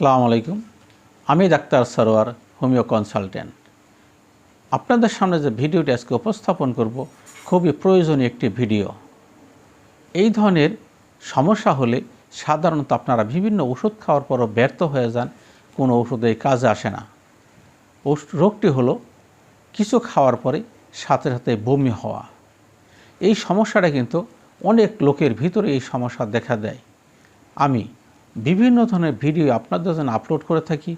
আসসালামু আলাইকুম। আমি ডাক্তার সরোয়ার, হোমিও কনসালটেন্ট। আপনাদের সামনে যে ভিডিওটি আজকে উপস্থাপন করব খুবই প্রয়োজনীয় একটি ভিডিও। এই ধরনের সমস্যা হলে সাধারণত আপনারা বিভিন্ন ওষুধ খাওয়ার পরও ব্যর্থ হয়ে যান, কোনো ওষুধেই কাজে আসে না। রোগটি হলো কিছু খাওয়ার পরে সাথে সাথে বমি হওয়া। এই সমস্যাটা কিন্তু অনেক লোকের ভিতরে এই সমস্যা দেখা দেয়। আমি বিভিন্ন ধরনের ভিডিও আপনাদের জন্য আপলোড করে থাকি।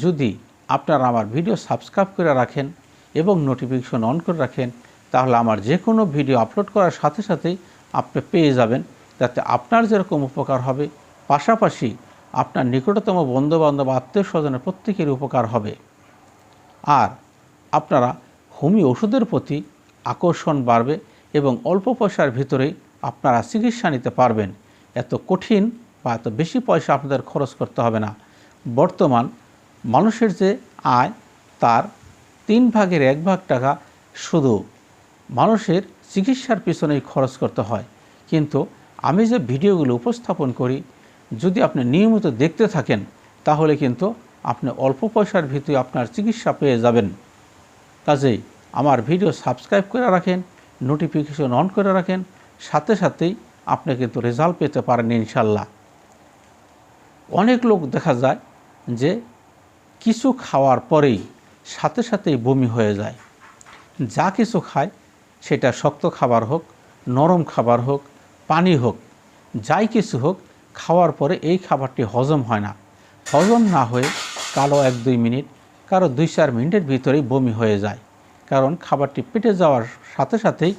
যদি আপনারা আমার ভিডিও সাবস্ক্রাইব করে রাখেন এবং নোটিফিকেশন অন করে রাখেন, তাহলে আমার যে কোনো ভিডিও আপলোড করার সাথে সাথেই আপনি পেয়ে যাবেন, যাতে আপনার যেরকম উপকার হবে, পাশাপাশি আপনার নিকটতম বন্ধুবান্ধব আত্মীয় স্বজনের প্রত্যেকেরই উপকার হবে। আর আপনারা হোমিও ওষুধের প্রতি আকর্ষণ বাড়বে এবং অল্প পয়সার ভিতরেই আপনারা চিকিৎসা নিতে পারবেন। এত কঠিন বা এত বেশি পয়সা আপনাদের খরচ করতে হবে না। বর্তমান মানুষের যে আয়, তার 1/3 টাকা শুধু মানুষের চিকিৎসার পিছনেই খরচ করতে হয়। কিন্তু আমি যে ভিডিওগুলো উপস্থাপন করি, যদি আপনি নিয়মিত দেখতে থাকেন, তাহলে কিন্তু আপনি অল্প পয়সার ভিতরে আপনার চিকিৎসা পেয়ে যাবেন। কাজেই আমার ভিডিও সাবস্ক্রাইব করে রাখেন, নোটিফিকেশন অন করে রাখেন, সাথে সাথেই আপনি কিন্তু রেজাল্ট পেতে পারেন ইনশাল্লাহ। অনেক লোক দেখা যায় যে কিছু খাওয়ার পরেই সাথে সাথেই বমি হয়ে যায়। যা কিছু খায়, সেটা শক্ত খাবার হোক, নরম খাবার হোক, পানি হোক, যাই কিছু হোক, খাওয়ার পরে এই খাবারটি হজম হয় না। হজম না হয়ে কারো 1-2 মিনিট, কারো 2-4 মিনিটের ভিতরেই বমি হয়ে যায়। কারণ খাবারটি পেটে যাওয়ার সাথে সাথেই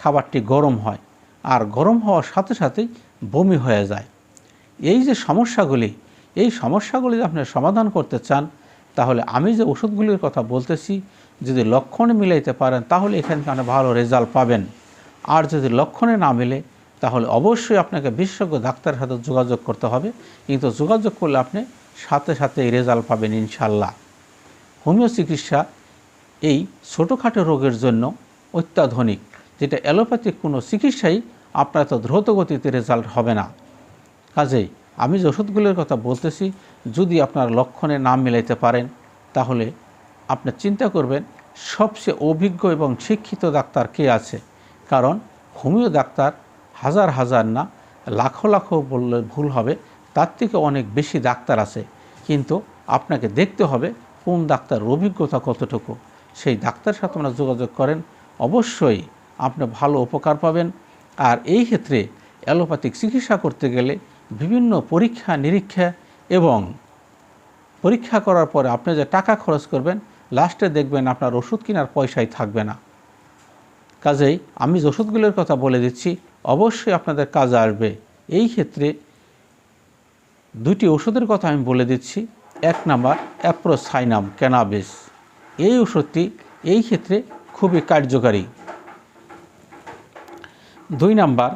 খাবারটি গরম হয়, আর গরম হওয়ার সাথে সাথেই বমি হয়ে যায়। এই যে সমস্যাগুলি, এই সমস্যাগুলি যদি আপনি সমাধান করতে চান, তাহলে আমি যে ওষুধগুলির কথা বলতেছি, যদি লক্ষণে মিলাইতে পারেন, তাহলে এখানে আপনি ভালো রেজাল্ট পাবেন। আর যদি লক্ষণে না মিলে, তাহলে অবশ্যই আপনাকে বিশেষজ্ঞ ডাক্তারের সাথে যোগাযোগ করতে হবে। কিন্তু যোগাযোগ করলে আপনি সাথে সাথে এই রেজাল্ট পাবেন ইনশাল্লাহ। হোমিও চিকিৎসা এই ছোটোখাটো রোগের জন্য অত্যাধুনিক, যেটা অ্যালোপ্যাথিক কোনো চিকিৎসাই আপনার তো দ্রুত গতিতে রেজাল্ট হবে না। কাজেই আমি যে ওষুধগুলোর কথা বলতেছি, যদি আপনার লক্ষণে নাম মিলাইতে পারেন, তাহলে আপনি চিন্তা করবেন সবচেয়ে অভিজ্ঞ এবং শিক্ষিত ডাক্তার কে আছে। কারণ হোমিও ডাক্তার হাজার হাজার না, লাখো লাখো বললে ভুল হবে, তার থেকে অনেক বেশি ডাক্তার আছে। কিন্তু আপনাকে দেখতে হবে কোন ডাক্তার অভিজ্ঞতা কতটুকু। সেই ডাক্তারের সাথে আপনারা যোগাযোগ করেন, অবশ্যই আপনি ভালো উপকার পাবেন। আর এই ক্ষেত্রে অ্যালোপ্যাথিক চিকিৎসা করতে গেলে বিভিন্ন পরীক্ষা নিরীক্ষা এবং পরীক্ষা করার পরে আপনি যে টাকা খরচ করবেন, লাস্টে দেখবেন আপনার ওষুধ কেনার পয়সাই থাকবে না। কাজেই আমি যে ওষুধগুলোর কথা বলে দিচ্ছি, অবশ্যই আপনাদের কাজে আসবে। এই ক্ষেত্রে 2টি ওষুধের কথা আমি বলে দিচ্ছি। 1 নাম্বার অ্যাপ্রোসাইনাম ক্যানাবিস। এই ওষুধটি এই ক্ষেত্রে খুবই কার্যকারী। 2 নাম্বার,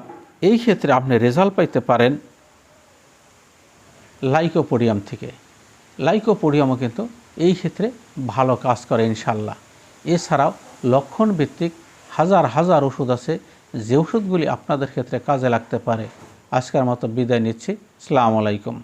এই ক্ষেত্রে আপনি রেজাল্ট পাইতে পারেন লাইকোপোডিয়াম থেকে। লাইকোপোডিয়ামও কিন্তু এই ক্ষেত্রে ভালো কাজ করে ইনশাল্লাহ। এছাড়াও লক্ষণ ভিত্তিক হাজার হাজার ওষুধ আছে, যে ওষুধগুলি আপনাদের ক্ষেত্রে কাজে লাগতে পারে। আজকের মতো বিদায় নিচ্ছি। আসসালামু আলাইকুম।